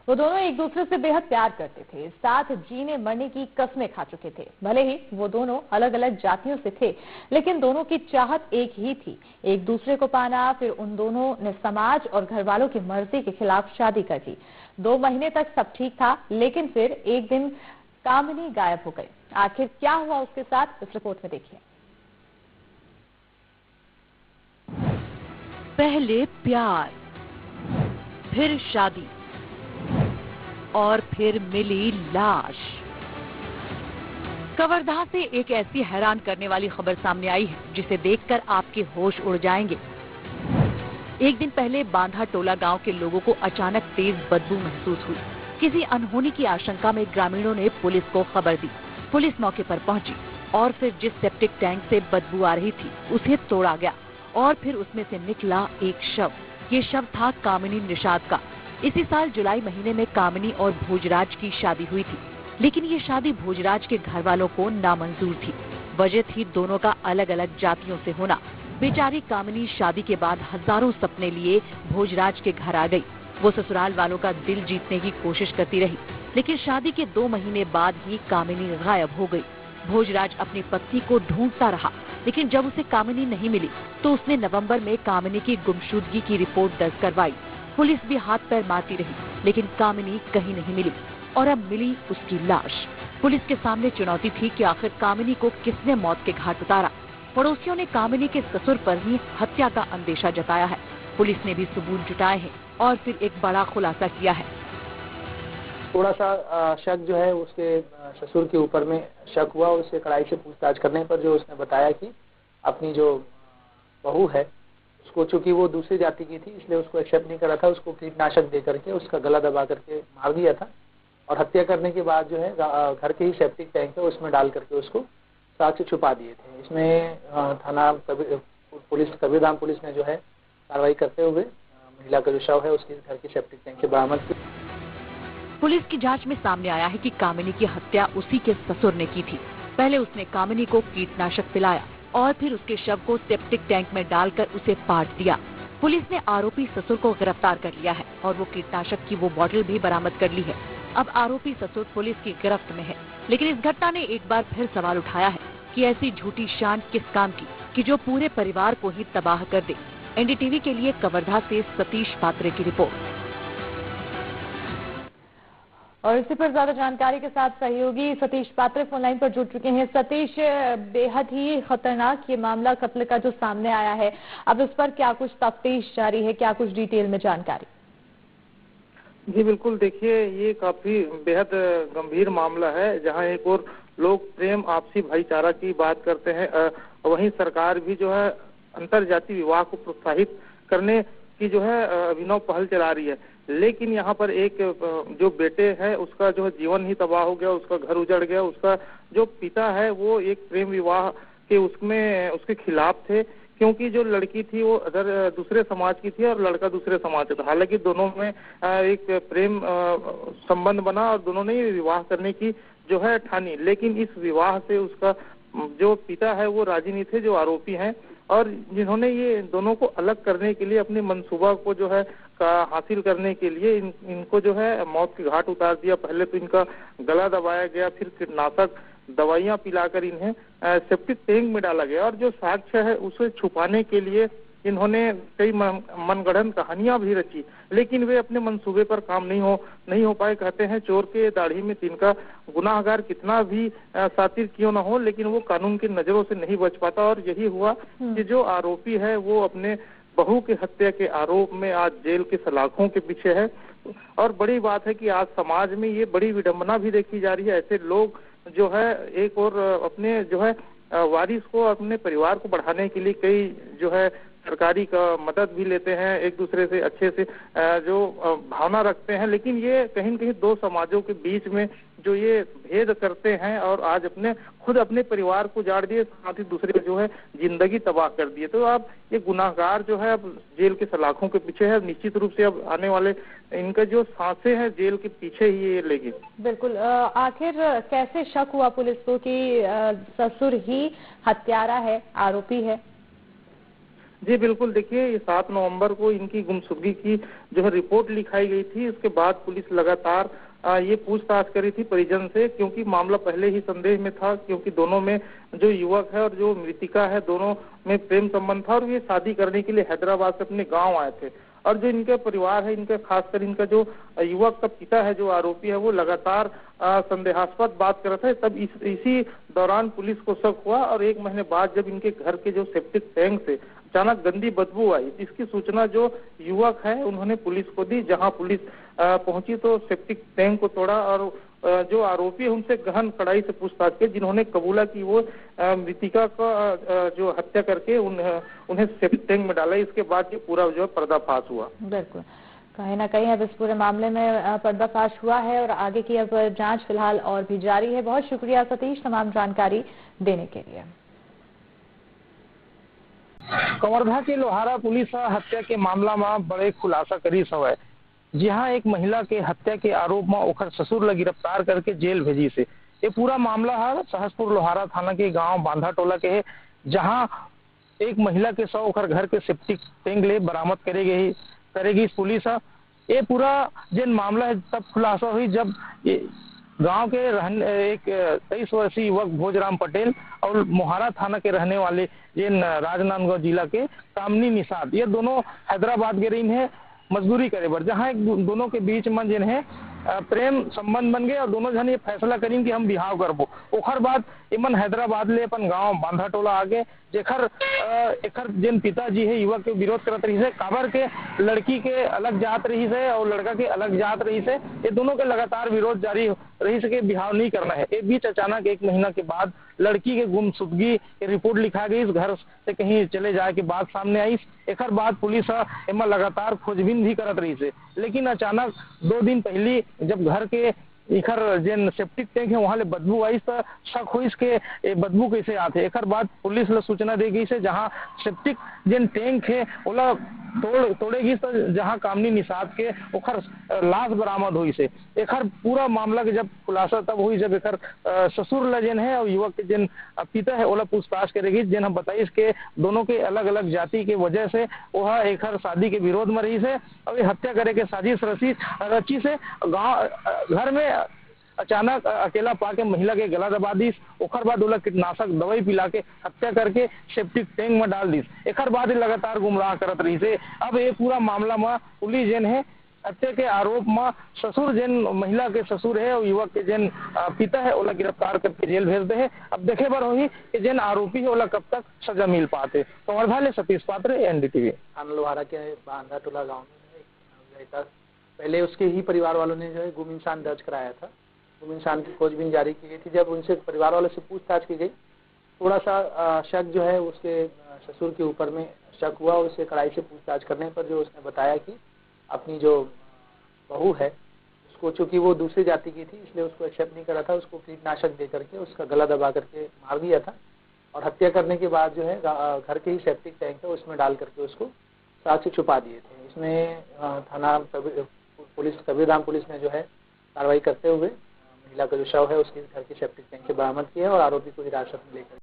वो दोनों एक दूसरे से बेहद प्यार करते थे, साथ जीने मरने की कस्में खा चुके थे। भले ही वो दोनों अलग अलग जातियों से थे, लेकिन दोनों की चाहत एक ही थी, एक दूसरे को पाना। फिर उन दोनों ने समाज और घर वालों की मर्जी के खिलाफ शादी कर दी। 2 महीने तक सब ठीक था, लेकिन फिर एक दिन कामिनी गायब हो गई। आखिर क्या हुआ उसके साथ, इस रिपोर्ट में देखिए। पहले प्यार, फिर शादी और फिर मिली लाश। कवर्धा से एक ऐसी हैरान करने वाली खबर सामने आई है जिसे देखकर आपके होश उड़ जाएंगे। एक दिन पहले बांधा टोला गांव के लोगों को अचानक तेज बदबू महसूस हुई। किसी अनहोनी की आशंका में ग्रामीणों ने पुलिस को खबर दी। पुलिस मौके पर पहुंची और फिर जिस सेप्टिक टैंक से बदबू आ रही थी उसे तोड़ा गया और फिर उसमें से निकला एक शव। ये शव था कामिनी निषाद का। इसी साल जुलाई महीने में कामिनी और भोजराज की शादी हुई थी, लेकिन ये शादी भोजराज के घर वालों को नामंजूर थी। वजह थी दोनों का अलग अलग जातियों से होना। बेचारी कामिनी शादी के बाद हजारों सपने लिए भोजराज के घर आ गई। वो ससुराल वालों का दिल जीतने की कोशिश करती रही, लेकिन शादी के 2 महीने बाद ही कामिनी गायब हो गई। भोजराज अपनी पत्नी को ढूंढता रहा, लेकिन जब उसे कामिनी नहीं मिली तो उसने नवंबर में कामिनी की गुमशुदगी की रिपोर्ट दर्ज करवाई। पुलिस भी हाथ पैर मारती रही, लेकिन कामिनी कहीं नहीं मिली और अब मिली उसकी लाश। पुलिस के सामने चुनौती थी कि आखिर कामिनी को किसने मौत के घाट उतारा। पड़ोसियों ने कामिनी के ससुर पर ही हत्या का अंदेशा जताया है। पुलिस ने भी सबूत जुटाए हैं और फिर एक बड़ा खुलासा किया है। थोड़ा सा शक जो है उसके ससुर के ऊपर में शक हुआ। उससे कड़ाई से पूछताछ करने पर जो उसने बताया कि अपनी जो बहू है उसको, चूंकि वो दूसरी जाति की थी इसलिए उसको एक्सेप्ट नहीं करा था, उसको कीटनाशक दे करके उसका गला दबा करके मार दिया था और हत्या करने के बाद जो है घर के ही सेप्टिक टैंक है उसमें डाल करके उसको साक्ष्य छुपा दिए थे। इसमें थाना पुलिस कबीरधाम पुलिस ने जो है कार्रवाई करते हुए महिला का जो शव है उसके घर के सेप्टिक टैंक से बरामद की। पुलिस की जांच में सामने आया है कि कामिनी की हत्या उसी के ससुर ने की थी। पहले उसने कामिनी को कीटनाशक पिलाया और फिर उसके शव को सेप्टिक टैंक में डालकर उसे पाट दिया। पुलिस ने आरोपी ससुर को गिरफ्तार कर लिया है और वो कीटनाशक की वो बोतल भी बरामद कर ली है। अब आरोपी ससुर पुलिस की गिरफ्त में है, लेकिन इस घटना ने एक बार फिर सवाल उठाया है कि ऐसी झूठी शान किस काम की कि जो पूरे परिवार को ही तबाह कर दे। एनडीटीवी के लिए कवर्धा से सतीश पात्रे की रिपोर्ट। और इसी पर ज्यादा जानकारी के साथ सहयोगी सतीश पात्रे फोन लाइन पर जुड़ चुके हैं। सतीश, बेहद ही खतरनाक ये मामला कत्ल का जो सामने आया है, अब इस पर क्या कुछ तफ्तीश जारी है, क्या कुछ डिटेल में जानकारी? जी बिल्कुल, देखिए ये काफी बेहद गंभीर मामला है, जहां एक और लोग प्रेम आपसी भाईचारा की बात करते हैं, वहीं सरकार भी जो है अंतरजातीय विवाह को प्रोत्साहित करने की जो है अभिनव पहल चला रही है। लेकिन यहाँ पर एक जो बेटे है उसका जो है जीवन ही तबाह हो गया, उसका घर उजड़ गया। उसका जो पिता है वो एक प्रेम विवाह के उसमें उसके खिलाफ थे, क्योंकि जो लड़की थी वो दूसरे समाज की थी और लड़का दूसरे समाज का था। हालांकि दोनों में एक प्रेम संबंध बना और दोनों ने विवाह करने की जो है ठानी, लेकिन इस विवाह से उसका जो पिता है वो राजी नहीं थे, जो आरोपी हैं, और जिन्होंने ये दोनों को अलग करने के लिए अपने मंसूबा को जो है हासिल करने के लिए इनको जो है मौत के घाट उतार दिया। पहले तो इनका गला दबाया गया, फिर कीटनाशक दवाइयां पिलाकर इन्हें सेप्टिक टैंक में डाला गया और जो साक्ष्य है उसे छुपाने के लिए इन्होंने कई मनगढ़ंत कहानियां भी रची, लेकिन वे अपने मंसूबे पर काम नहीं हो पाए। कहते हैं चोर के दाढ़ी में तिनका, गुनाहगार कितना भी सातिर क्यों न हो, लेकिन वो कानून की नजरों से नहीं बच पाता। और यही हुआ कि जो आरोपी है वो अपने बहू की हत्या के आरोप में आज जेल के सलाखों के पीछे है। और बड़ी बात है कि आज समाज में ये बड़ी विडंबना भी देखी जा रही है। ऐसे लोग जो है एक और अपने जो है वारिस को, अपने परिवार को बढ़ाने के लिए कई जो है सरकारी का मदद भी लेते हैं, एक दूसरे से अच्छे से जो भावना रखते हैं, लेकिन ये कहीं न कहीं दो समाजों के बीच में जो ये भेद करते हैं और आज खुद अपने परिवार को उजाड़ दिए, साथ ही दूसरे जो है जिंदगी तबाह कर दिए। तो अब ये गुनाहगार जो है अब जेल के सलाखों के पीछे है। निश्चित रूप से अब आने वाले इनका जो सांसें हैं जेल के पीछे ही ये लेगी। बिल्कुल। आखिर कैसे शक हुआ पुलिस को कि ससुर ही हत्यारा है, आरोपी है? जी बिल्कुल, देखिए ये 7 नवंबर को इनकी गुमशुदगी की जो है रिपोर्ट लिखाई गई थी। उसके बाद पुलिस लगातार ये पूछताछ करी थी परिजन से, क्योंकि मामला पहले ही संदेह में था, क्योंकि दोनों में जो युवक है और जो मृतिका है दोनों में प्रेम संबंध था और ये शादी करने के लिए हैदराबाद से अपने गांव आए थे। और जो इनका परिवार है, इनका खासकर इनका जो युवक का पिता है, जो आरोपी है, वो लगातार संदेहास्पद बात कर रहा था। तब इसी दौरान पुलिस को शक हुआ और 1 महीने बाद जब इनके घर के जो सेप्टिक टैंक से अचानक गंदी बदबू आई, इसकी सूचना जो युवक है उन्होंने पुलिस को दी। जहां पुलिस पहुंची तो सेप्टिक टैंक को तोड़ा और जो आरोपी है उनसे गहन कड़ाई से पूछताछ की, जिन्होंने कबूला की वो मृतिका का जो हत्या करके उन्हें सेप्टिक टैंक में डाला। इसके बाद ये पूरा जो पर्दाफाश हुआ। बिल्कुल, कहीं ना कहीं अब इस पूरे मामले में पर्दाफाश हुआ है और आगे की अब जांच फिलहाल और भी जारी है। बहुत शुक्रिया सतीश तमाम जानकारी देने के लिए। कवर्धा के लोहारा पुलिस हत्या के मामला में बड़े खुलासा करी है, जहां एक महिला के हत्या के आरोप में ओखर ससुर ला गिरफ्तार करके जेल भेजी से। ये पूरा मामला है सहसपुर लोहारा थाना के गांव बांधा टोला के है, जहां एक महिला के शव ओखर घर के सेप्टिक टैंक ले बरामद करेगी पुलिस। ये पूरा जिन मामला है तब खुलासा हुई जब गांव के एक 23 वर्षीय युवक भोजराम पटेल और मोहारा थाना के रहने वाले जिन राजनांदगांव जिला के कामनी निषाद, ये दोनों हैदराबाद गए रही है मजदूरी करे बर, जहाँ एक दोनों के बीच में जिन है प्रेम संबंध बन गए और दोनों जन ये फैसला करें कि हम बिहाव करबो। ओखर बाद इमन हैदराबाद ले अपन गांव बांधा टोला आगे एखर जिन पिताजी है युवक के विरोध करत रही से, काबर के लड़की के अलग जात रही से और लड़का के अलग जात रही से, ये दोनों के लगातार विरोध जारी रही से कि बिहाव नहीं करना है। एक बीच अचानक 1 महीना के बाद लड़की के गुमशुदगी की रिपोर्ट लिखा गई, इस घर से कहीं चले जाए की बात सामने आई। एक बाद पुलिस एमा लगातार खोजबीन भी करत रही से, लेकिन अचानक 2 दिन पहले जब घर के इखर जिन सेप्टिक टैंक है वहां ले बदबू आई तो शक हुई इसके बदबू कैसे आते। एक बाद पुलिस ला सूचना दे गई से जहां सेप्टिक जिन टैंक है ओला तोड़ेगी तो जहां कामनी निषाद के ओखर लाश बरामद हुई से। एक पूरा मामला के जब खुलासा तब हुई जब एक ससुर ला जिन है और युवक के जिन पिता है ओला पूछताछ करेगी, जिन हम बताइस के दोनों के अलग अलग जाति के वजह से वह एक शादी के विरोध में रही से और हत्या करे के साजिश रची से गाँव घर में अचानक अकेला पाके महिला के गला दबा दिस। ओखर बाद ओला कीटनाशक दवाई पिला के हत्या करके सेप्टिक टैंक में डाल दिस। एक बाद लगातार गुमराह करत रही से। अब ये पूरा मामला में पुलिस जिन है हत्या के आरोप में ससुर जिन महिला के ससुर है और युवक के जिन पिता है ओला गिरफ्तार करके जेल भेज दे है। अब देखे बर होगी कि जिन आरोपी है ओला कब तक सजा मिल पाते। कवर्धा ले सतीश पात्र, एनडीटीवी। लोहारा के बांधा टोला गाँव में पहले उसके ही परिवार वालों ने जो है गुम इंसान दर्ज कराया था। गुम इंसान की खोजबीन जारी की गई थी। जब उनसे परिवार वालों से पूछताछ की गई, थोड़ा सा शक जो है उसके ससुर के ऊपर में शक हुआ। उससे कड़ाई से पूछताछ करने पर जो उसने बताया कि अपनी जो बहू है उसको, चूंकि वो दूसरी जाति की थी इसलिए उसको एक्सेप्ट नहीं करा था, उसको कीटनाशक दे करके उसका गला दबा करके मार दिया था और हत्या करने के बाद जो है घर के ही सेप्टिक टैंक है उसमें डाल करके उसको साथ से छुपा दिए थे। इसमें थाना पुलिस कबीरधाम पुलिस ने जो है कार्रवाई करते हुए महिला का जो शव है उसके घर के सेप्टिक टैंक से बरामद किया और आरोपी को हिरासत में लेकर